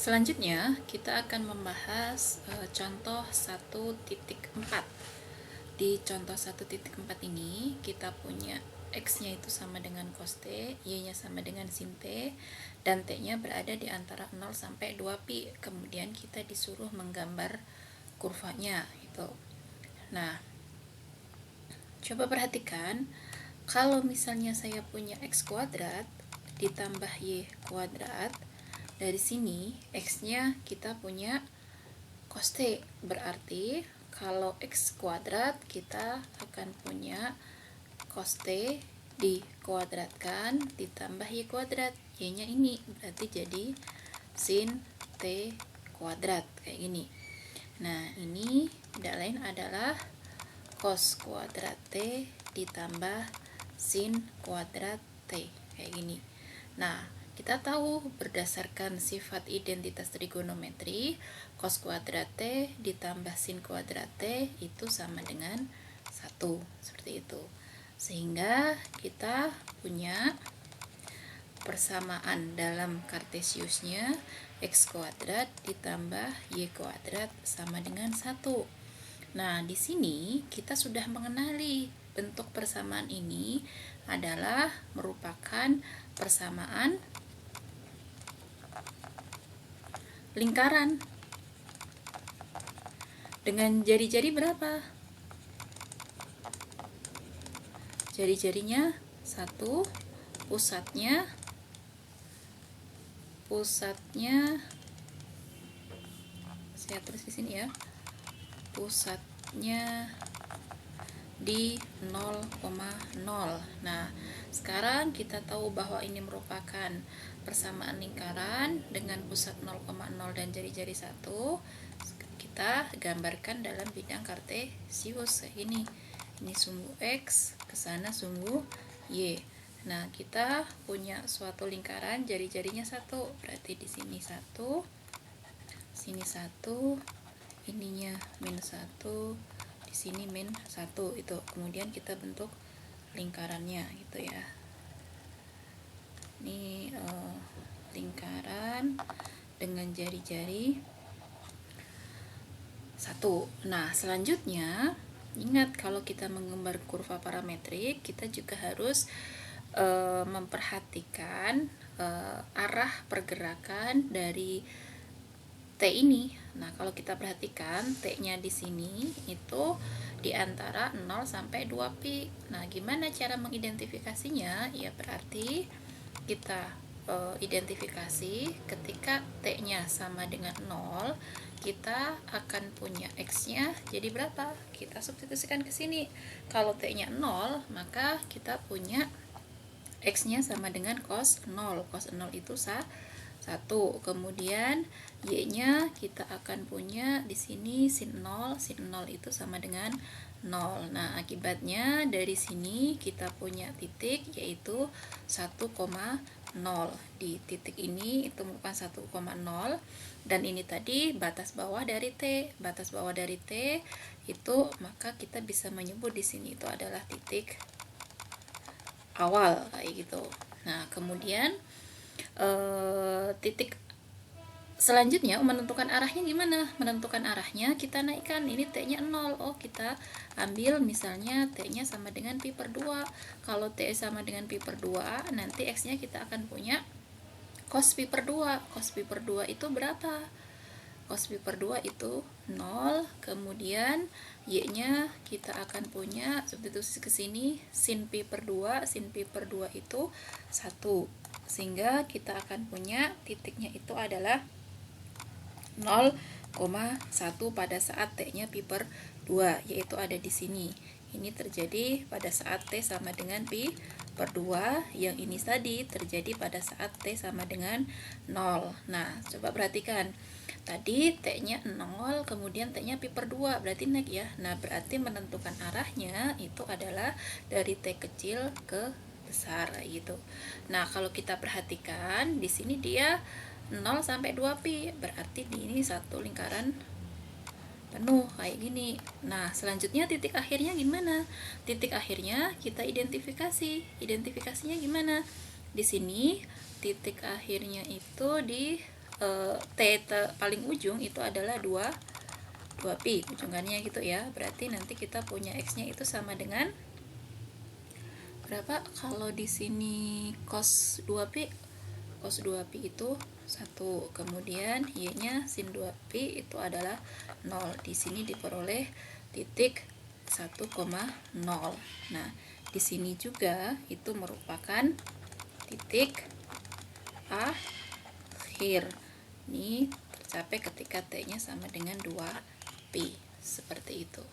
Selanjutnya, kita akan membahas contoh 1.4. Di contoh 1.4 ini, kita punya X-nya itu sama dengan cos T, Y-nya sama dengan sin T, dan T-nya berada di antara 0 sampai 2pi. Kemudian kita disuruh menggambar kurvanya gitu. Nah, coba perhatikan, kalau misalnya saya punya X kuadrat ditambah Y kuadrat, dari sini X-nya kita punya cos T, berarti kalau X kuadrat kita akan punya cos T dikuadratkan ditambah Y kuadrat, Y-nya ini berarti jadi sin T kuadrat, kayak gini. Nah, ini tidak lain adalah cos kuadrat T ditambah sin kuadrat T, kayak gini. Nah, kita tahu berdasarkan sifat identitas trigonometri, cos kuadrat T ditambah sin kuadrat T itu sama dengan 1, seperti itu. Sehingga kita punya persamaan dalam kartesiusnya X kuadrat ditambah Y kuadrat sama dengan 1. Nah, di sini kita sudah mengenali bentuk persamaan ini adalah merupakan persamaan lingkaran dengan jari-jari berapa? Jari-jarinya 1, pusatnya saya tulis di sini ya. Pusatnya di 0,0. Nah, sekarang kita tahu bahwa ini merupakan persamaan lingkaran dengan pusat 0,0 dan jari-jari 1. Kita gambarkan dalam bidang kartesius kayak ini. Ini sumbu X, ke sana sumbu Y. Nah, kita punya suatu lingkaran jari-jarinya 1, berarti di sini 1, sini 1, ininya min 1, di sini min 1, itu. Kemudian kita bentuk lingkarannya gitu ya. Ini lingkaran dengan jari-jari 1. Nah, selanjutnya ingat kalau kita menggambar kurva parametrik, kita juga harus memperhatikan arah pergerakan dari T ini. Nah, kalau kita perhatikan T-nya di sini itu di antara 0 sampai 2pi. Nah, gimana cara mengidentifikasinya? Ya berarti kita identifikasi ketika T-nya sama dengan 0, kita akan punya X-nya jadi berapa? Kita substitusikan ke sini. Kalau T-nya 0, maka kita punya X-nya sama dengan cos 0. Cos 0 itu 1. Kemudian Y-nya kita akan punya di sini sin 0. Sin 0 itu sama dengan 0. Nah, akibatnya dari sini kita punya titik yaitu 1,0. Di titik ini itu merupakan 1,0 dan ini tadi batas bawah dari T. Batas bawah dari T itu maka kita bisa menyebut di sini itu adalah titik awal kayak gitu. Nah, kemudian titik selanjutnya menentukan arahnya gimana? Menentukan arahnya kita naikkan, ini T-nya 0. Oh, kita ambil misalnya T-nya sama dengan pi per 2. Kalau T sama dengan pi per 2, nanti X-nya kita akan punya cos pi per 2. Cos pi per 2 itu berapa? Cos pi per 2 itu 0. Kemudian Y-nya kita akan punya substitusi ke sini sin pi per 2. Sin pi per 2 itu 1. Sehingga kita akan punya titiknya itu adalah 0,1 pada saat T-nya pi per 2, yaitu ada di sini. Ini terjadi pada saat T sama dengan pi per 2, yang ini tadi terjadi pada saat T sama dengan 0. Nah, coba perhatikan. Tadi T-nya 0, kemudian T-nya pi per 2, berarti naik ya. Nah, berarti menentukan arahnya itu adalah dari T kecil ke besar gitu. Nah, kalau kita perhatikan di sini dia 0 sampai 2pi, berarti di ini satu lingkaran penuh kayak gini. Nah, selanjutnya titik akhirnya gimana? Titik akhirnya kita identifikasi. Identifikasinya gimana? Di sini titik akhirnya itu di T paling ujung itu adalah 2pi ujungannya gitu ya. Berarti nanti kita punya X-nya itu sama dengan berapa? Kalau di sini cos 2pi itu 1, kemudian Y-nya sin 2pi itu adalah 0. Di sini diperoleh titik 1,0. Nah, di sini juga itu merupakan titik akhir. Ini tercapai ketika T-nya sama dengan 2pi. Seperti itu.